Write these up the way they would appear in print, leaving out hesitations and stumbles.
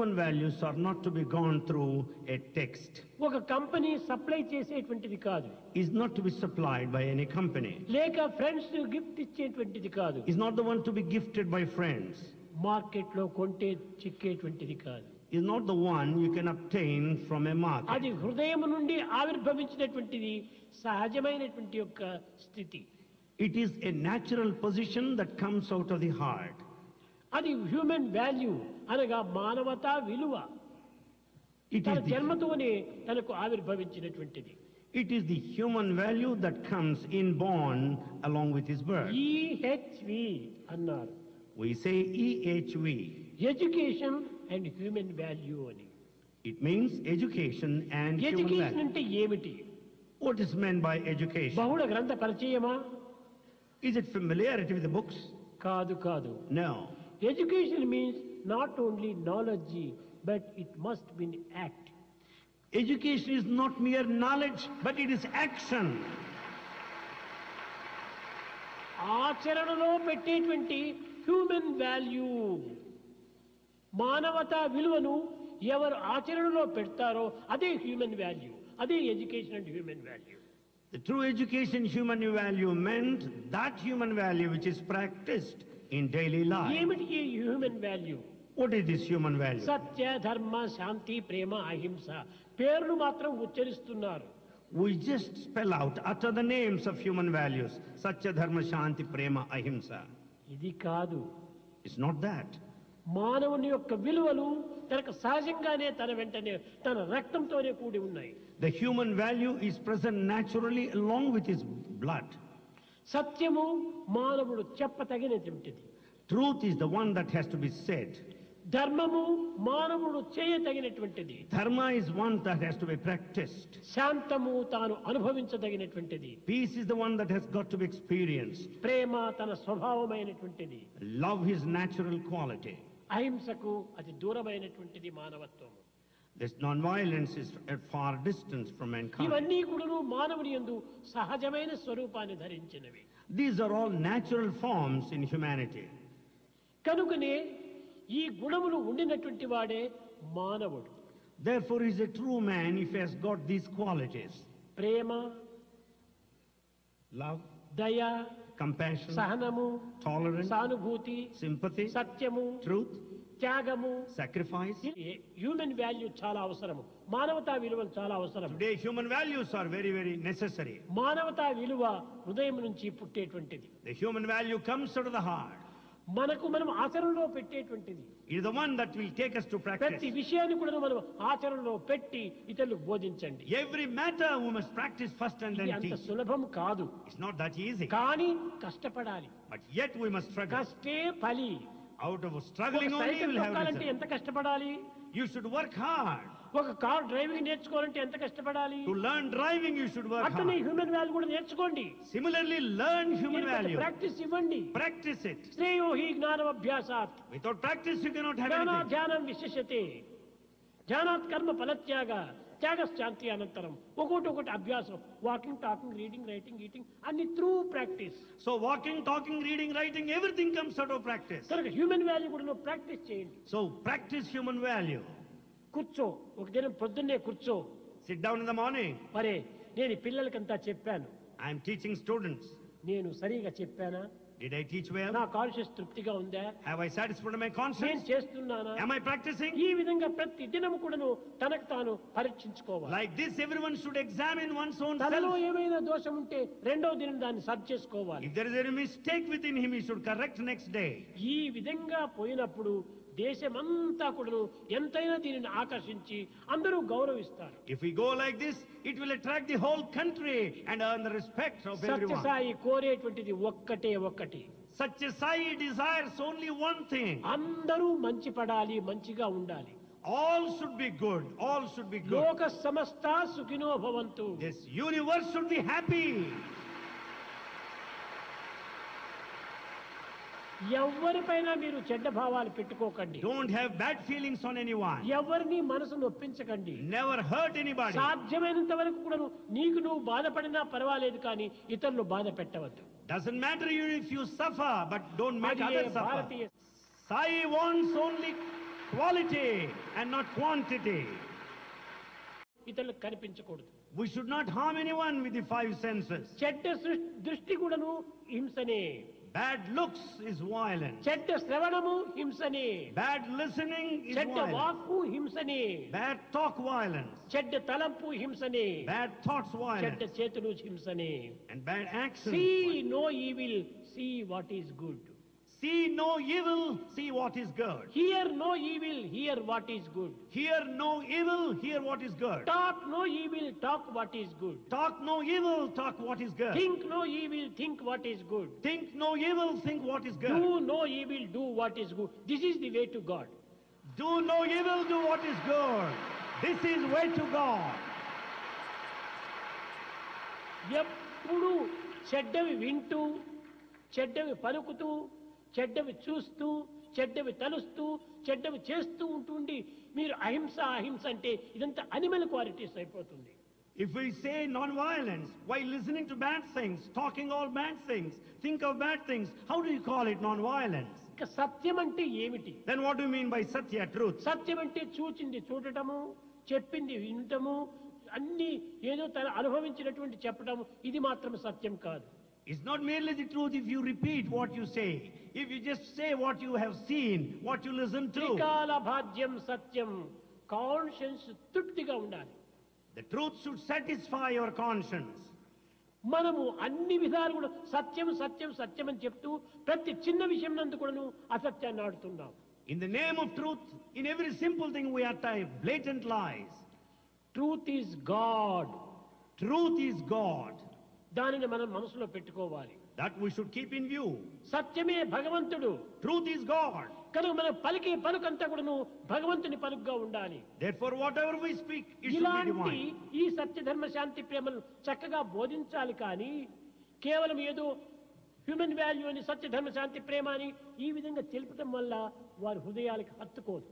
Human values are not to be gone through a text. ఒక company supply చేసేటువంటిది కాదు. Is not to be supplied by any company. లేక friends gift ఇచ్చేటువంటిది కాదు. Is not the one to be gifted by friends. Market లో కొంటే చిక్కేటువంటిది కాదు. Is not the one you can obtain from a market. అది హృదయం నుండి ఆవిర్భవించినటువంటిది సహజమైనటువంటి యొక్క స్థితి. It is a natural position that comes out of the heart. అది హ్యూమన్ వాల్యూ అనగా మానవతా విలువ. తన జన్మతోనే తనకు ఆవిర్భవించినటువంటిది. It is the human value that comes inborn along with his birth. EHV అన్నారు. We say EHV. Education and human value అని. It means education and human education value. అంటే ఏమిటి? What is meant by education? బహుళ గ్రంథ పరిచయమా? Is it familiarity with the books? కాదు కాదు. No. Education means not only knowledge, but it must be an act. Education is not mere knowledge, but it is action. ఆచరణలో పెట్టేటువంటి human value, మానవతా విలువను ఎవరు ఆచరణలో పెడతారో అదే హ్యూమన్ వాల్యూ, అదే education and human value. The true education human value meant that human value which is practiced in daily life. ఏమిటి ఈ human value? What is this human value? సత్య, ధర్మ, శాంతి, ప్రేమ, అహింస పేర్లు మాత్రం ఉచ్చరిస్తున్నారు. We just spell out, utter the names of human values. Satya, Dharma, Shanti, Prema, Ahimsa. ఇది కాదు. It's not that. మానవుని యొక్క విలువలు తనకు సహజంగానే తన వెంటనే తన రక్తంతోనే కూడి ఉన్నాయి. The human value is present naturally along with his blood. సత్యము మానవుడు చెప్పతగినటువంటిది. Truth is the one that has to be said. ధర్మము మానవుడు చేయతగినటువంటిది. Dharma is one that has to be practiced. శాంతము తాను అనుభవించదగినటువంటిది. Peace is the one that has got to be experienced. ప్రేమ తన స్వభావమైనటువంటిది. Love is natural quality. అహింసకు అతి దూరమైనటువంటిది మానవత్వము. This non-violence is at far distance from mankind. ఇవన్నీ కూడాను మానవుని యందు సహజమైన స్వరూపాన్ని ధరించినవి. These are all natural forms in humanity. కనుకనే ఈ గుణములు ఉండినటువంటి వాడే మానవుడు. Therefore, he is a true man if he has got these qualities. Prema, Love, దయ, compassion, సహనము, tolerance, సానుభూతి, sympathy, సత్యము, truth, త్యాగము, sacrifice. హ్యూమన్ వాల్యూ చాలా అవసరము. మానవతా విలువలు చాలా అవసరం. Today, human values are very, very necessary. మానవతా విలువ హృదయం నుంచి పుట్టేటువంటిది. The human value comes out of the heart. మనకు మనం ఆచరణలో పెట్టేటువంటిది. It is the one that will take us to ప్రతి practice. విషయాన్ని కూడా మనం ఆచరణలో పెట్టి ఇతరులకు బోధించండి. Every matter we must practice first and ఇది then అంత teach. సులభం కాదు. It's not that easy. కానీ కష్టపడాలి. But yet we must struggle. కష్టే ఫలి. Out of struggling only you cycle will have తొక్కాలంటే result. ఎంత కష్టపడాలి? You should work hard. ఒక కార్ డ్రైవింగ్ నేర్చుకోవాలంటే ఎంత కష్టపడాలి? To learn driving, you should work అట్లనే hard. హ్యూమన్ వాల్యూ కూడా నేర్చుకోండి. Similarly, learn human value. Practice ఇవ్వండి. Practice it. శ్రేయో హి జ్ఞానం అభ్యాసాత్. Without practice, you cannot have జ్ఞానా anything. ధ్యానం విశిష్యతే. ధ్యానాత్ కర్మ ఫలత్యాగ. త్యాగశాంతి అనంతరం ఒకటి అభ్యాసం. Walking, talking, reading, writing, eating అన్ని through practice. So walking, talking, reading, writing, everything comes out of practice. కనుక హ్యూమన్ వాల్యూ కూడా నువ్వు ప్రాక్టీస్ చేయండి. So practice human value. కూర్చో, ఒక దినం పొద్దున్నే కూర్చో. Sit down in the morning. మరే నేను ఈ పిల్లలకంతా చెప్పాను. I am teaching students. నేను సరిగా చెప్పానా? Did I teach well? నా కాన్షియస్ తృప్తిగా ఉందా? Have I satisfied my నేను conscience? చేస్తున్నానా? Am I practicing? ఈ విధంగా ప్రతి దినము కూడాను తనకు తాను పరీక్షించుకోవాలి. Like this, everyone should examine one's own తనలో self. ఏమైనా దోషం ఉంటే రెండవ దినం దాన్ని సరి చేసుకోవాలి. If there is any mistake within him, he should correct next day. ఈ విధంగా పోయినప్పుడు దేశమంతా కూడాను ఎంతైనా దీనిని ఆకర్షించి అందరూ గౌరవిస్తారు. If we go like this, it will attract the whole country and earn the respect of everyone. Sathya Sai కోరేటువంటిది ఒక్కటి. Satya Sai desires only one thing. అందరూ మంచి పడాలి, మంచిగా ఉండాలి. All should be good. All should be good. లోక సమస్త సుఖినో భవంతు. This universe should be happy. ఎవరిపైన మీరు చెడ్డ భావాలు పెట్టుకోకండి. Don't have bad feelings on anyone. ఎవరిని మనసు నొప్పించకండి. Never hurt anybody. సాధ్యమైనంత వరకు కూడా నీకు నువ్వు బాధపడినా పర్వాలేదు, కానీ ఇతరులు బాధ పెట్టవద్దు. Doesn't matter even if you suffer, but don't make అది others suffer. Bharatiya Sai wants only quality and not quantity. ఇతరులకు కనిపించకూడదు. We should not harm anyone with the five senses. చెడ్డ దృష్టి కూడాను హింసనే. Bad looks is violence. చెడ్డ శ్రవణము హింసనే. Bad listening is చెడ్డ violence. వాక్కు హింసనే. Bad talk violence. చెడ్డ తలంపు హింసనే. Bad thoughts చెడ్డ violence. చేతులు హింసనే. And bad actions. See no evil, see what is good. See no evil, see what is good. Hear no evil, hear what is good. Hear no evil, hear what is good. Talk no evil, talk what is good. Talk no evil, talk what is good. Think no evil, think what is good. Think no evil, think what is good. Do no evil, do what is good. This is the way to God. Do no evil, do what is good. This is way to God. ఎప్పుడు చెడ్డవి వింటూ, చెడ్డవి పలుకుతూ, చెడ్డవి చూస్తూ, చెడ్డవి తలుస్తూ, చెడ్డవి చేస్తూ ఉంటుండి మీరు అహింస అహింస అంటే ఇదంతా అనిమల్ క్వాలిటీస్ అయిపోతుంది. If we say non-violence while listening to bad things, talking all bad things, think of bad things, how do you call it non-violence? ఇక సత్యం అంటే ఏమిటి? Then what do you mean by satya, truth? సత్యం అంటే చూచింది చూడటము, చెప్పింది వినటము, అన్ని ఏదో తన అనుభవించినటువంటి చెప్పటము, ఇది మాత్రం సత్యం కాదు. It's not merely the truth if you repeat what you say. If you just say what you have seen, what you listen to. త్రికాల భాజ్యం సత్యం, కాన్షియన్స్ తృప్తిగా ఉండాలి. The truth should satisfy your conscience. మనము అన్ని విధాలు కూడా సత్యం సత్యం సత్యం అని చెప్తూ ప్రతి చిన్న విషయం నందు కూడాను అసత్యాన్ని ఆడుతున్నాం. In the name of truth, in every simple thing we are tying blatant lies. Truth is God. Truth is God. దానిని మనం మనసులో పెట్టుకోవాలి. That we should keep in view. సత్యమే భగవంతుడు. Truth is God. కనుక మనం పలికే పలుకంతా కూడాను భగవంతుని పలుకుగా ఉండాలి. Therefore, whatever we speak, it should be ఇలాంటి divine. ఈ సత్య ధర్మ శాంతి ప్రేమలు చక్కగా బోధించాలి. కానీ కేవలం ఏదో హ్యూమన్ వాల్యూ అని సత్య ధర్మ శాంతి ప్రేమ అని ఈ విధంగా తెలుపడం వల్ల వారి హృదయాలకు హత్తుకోదు.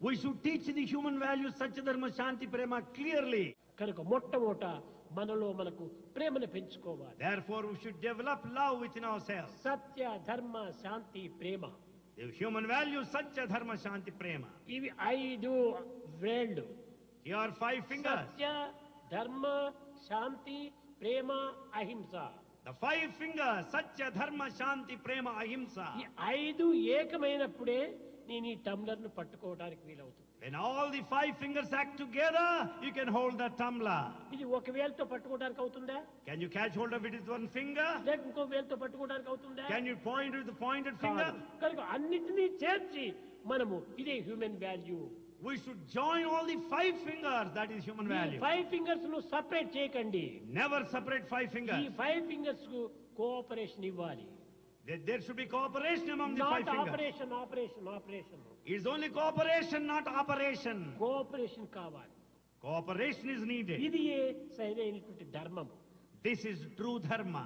We should teach the human values, Satya Dharma Shanti Prema clearly. కనుక మొట్టమొదట మనలో మనకు ప్రేమను పెంచుకోవాలి. Therefore, we should develop love within ourselves. సత్య ధర్మ శాంతి ప్రేమ, The human values, Satya Dharma Shanti Prema. ఇవి 5 వేళ్ళు. Here are 5 fingers. సత్య ధర్మ శాంతి ప్రేమ అహింస. The 5 fingers, Satya Dharma Shanti Prema Ahimsa. ఈ 5 ఏకమైనప్పుడే నేను ఈ టమ్లర్ను పట్టుకోవడానికి వీలవుతుంది. When all the 5 fingers act together, you can hold the tumbler. ఇది ఒక వేలుతో పట్టుకోవడానికి అవుతుందా? Can you catch hold of it with one finger? లేక ఇంకో వేలుతో పట్టుకోవడానికి అవుతుందా? Can you point with the pointed finger? కాదు. కనుక అన్నిటినీ చేర్చి మనము ఇదే human value. We should join all the 5 fingers, that is human value. 5 fingers ను సపరేట్ చేయకండి. Never separate 5 ఈ fingers. 5 ఫింగర్స్ కు కోఆపరేషన్ ఇవ్వాలి. There should be cooperation among the 5 not fingers. Operation operation operation. It's only cooperation, not operation. Cooperation కావాలి. Cooperation is needed. ఇది సరైనటువంటి ధర్మం. This is true dharma.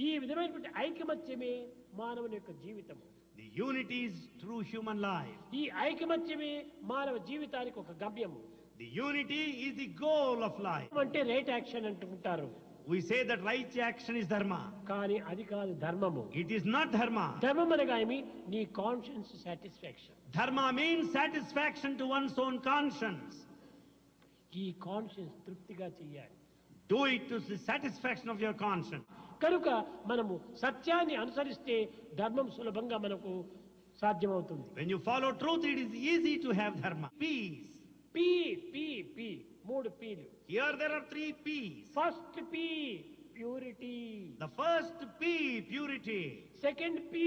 ఈ విధమైనటువంటి ఐకమత్యమే మానవుని యొక్క జీవితం. The unity is true human life. ఈ ఐకమత్యమే మానవ జీవితానికి ఒక గమ్యము. The unity is the goal of life. అంటే రైట్ యాక్షన్ అంటుంటారు. We say that right action is dharma. కానీ అది కాదు ధర్మము. It is not dharma. ధర్మం అనగా ఏమి? నీ conscience satisfaction. Dharma means satisfaction to one's own conscience. ఈ కాన్షియన్స్ తృప్తిగా చేయాలి. Do it to the satisfaction of your conscience. కనుక మనము సత్యాన్ని అనుసరిస్తే ధర్మం సులభంగా మనకు సాధ్యమవుతుంది. When you follow truth, it is easy to have dharma. Peace. P P P 3 peel. Here there are 3 P's. First P purity. The first P, purity. Second P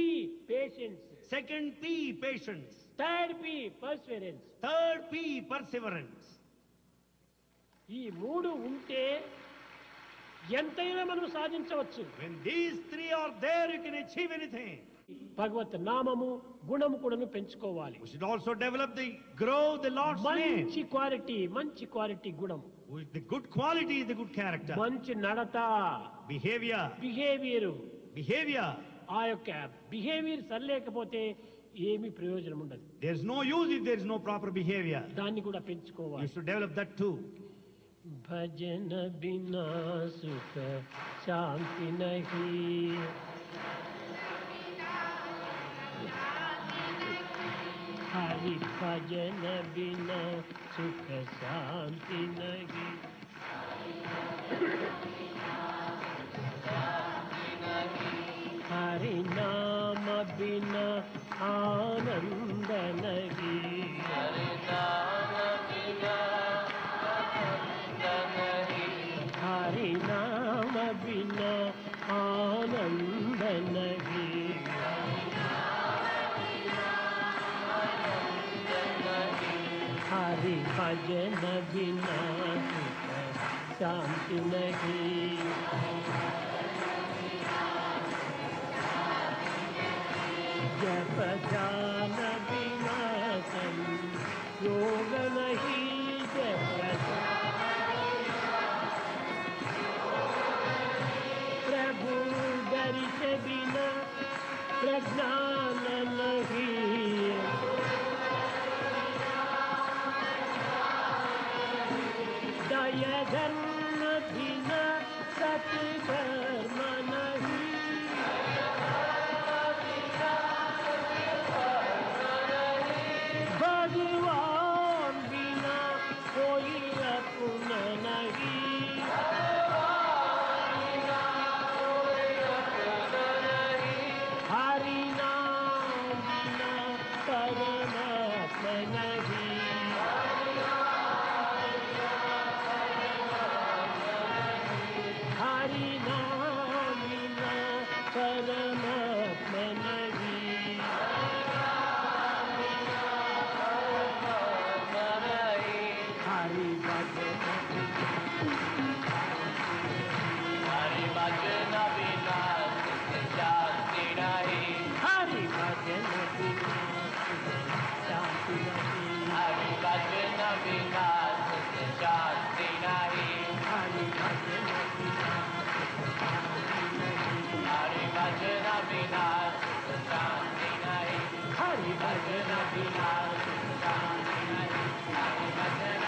patience. Second P, patience. Third P Perseverance. Third P, perseverance. ఈ 3 ఉంటే ఎంతైనా మనం సాధించవచ్చు. When these 3 are there, you can achieve anything. భగవత్ నామము గుణము కూడాను పెంచుకోవాలి. We should also develop grow the Lord's name. మంచి క్వాలిటీ గుణం. The good quality is the good character. మంచి నడత, Behavior. బిహేవియర్. ఆ యొక్క బిహేవియర్ సరిలేకపోతే ఏమీ ప్రయోజనం ఉండదు. There's no use if there is no proper behavior. దాన్ని కూడా You పెంచుకోవాలి. should develop that too. భజన బినా సుఖ శాంతి నహీ. హరి हरि भजन बिना सुख शांति नहीं। हरि नाम बिना आनंद नहीं। हरि नाम बिना आनंद नहीं। हरि नाम बिना आनंद नहीं। हरि भजन बिना सुख शांति नहीं। जप ध्यान बिना संयोग नहीं। जप प्रभु दर्श बिना प्रज्ञान नहीं। दय धर्म बिना सत्कर्म नहीं। भगवान बिना कोई अपना नहीं। हरि नाम बिना परमात्मा नहीं। हरि नाम बिना परमात्मा नहीं। हरि भजन हरि भजन बिना सुख शांति नहीं। हरि भजन बिना शांति नहीं। हरि भजन बिना सुख शांति नहीं। हरि भजन बिना शांति नहीं। हरि भजन बिना सुख शांति नहीं। हरि भजन बिना हरि भजन